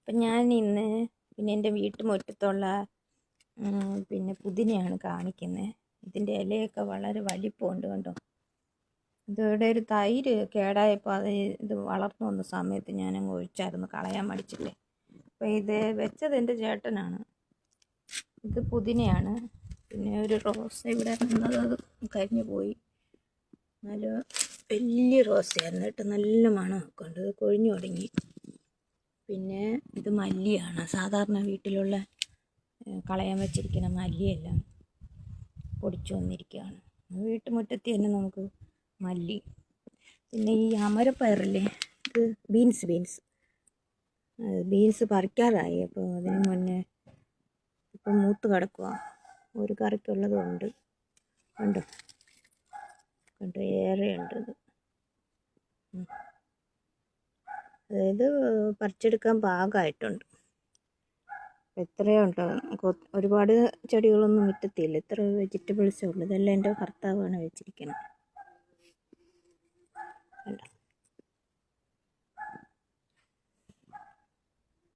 അപ്പം ഞാൻ ഇന്ന് പിന്നെ എൻ്റെ വീട്ടുമുറ്റത്തുള്ള പിന്നെ പുതിനയാണ് കാണിക്കുന്നത്. ഇതിൻ്റെ ഇലയൊക്കെ വളരെ വലിപ്പമുണ്ട് കണ്ടോ. ഇതിവിടെ ഒരു തൈര് കേടായപ്പോൾ ഇത് വളർന്നു വന്ന സമയത്ത് ഞാനങ്ങ് ഒഴിച്ചായിരുന്നു, കളയാൻ മടിച്ചില്ലേ. അപ്പോൾ ഇത് വെച്ചത് എൻ്റെ ചേട്ടനാണ്. ഇത് പുതിനയാണ്. പിന്നെ ഒരു റോസ് ഇവിടെ നിന്നത്, അത് കരിഞ്ഞു പോയി. നല്ല വലിയ റോസയായിരുന്നു കേട്ടോ, നല്ല മണമൊക്കെ ഉണ്ട്. ഇത് കൊഴിഞ്ഞു തുടങ്ങി. പിന്നെ ഇത് മല്ലിയാണ്. സാധാരണ വീട്ടിലുള്ള കളയാൻ വെച്ചിരിക്കുന്ന മല്ലിയെല്ലാം പൊടിച്ചു വന്നിരിക്കുകയാണ്. വീട്ടുമുറ്റത്ത് തന്നെ നമുക്ക് മല്ലി. പിന്നെ ഈ അമരപ്പയറില്ലേ, ഇത് ബീൻസ് പറിക്കാറായി. അപ്പോൾ അതിന് മുന്നേ ഇപ്പം മൂത്ത് കിടക്കുക. ഒരു കറിക്കുള്ളതും ഉണ്ട് കണ്ടോ, ഏറെയുണ്ട് ഇത്. അതായത് പറിച്ചെടുക്കാൻ പാകമായിട്ടുണ്ട്. എത്രയുണ്ടോ, ഒരുപാട് ചെടികളൊന്നും മുറ്റത്തില്ല. ഇത്ര വെജിറ്റബിൾസേ ഉള്ളൂ. ഇതെല്ലാം എൻ്റെ ഭർത്താവാണ് വെച്ചിരിക്കുന്നത് കണ്ടോ.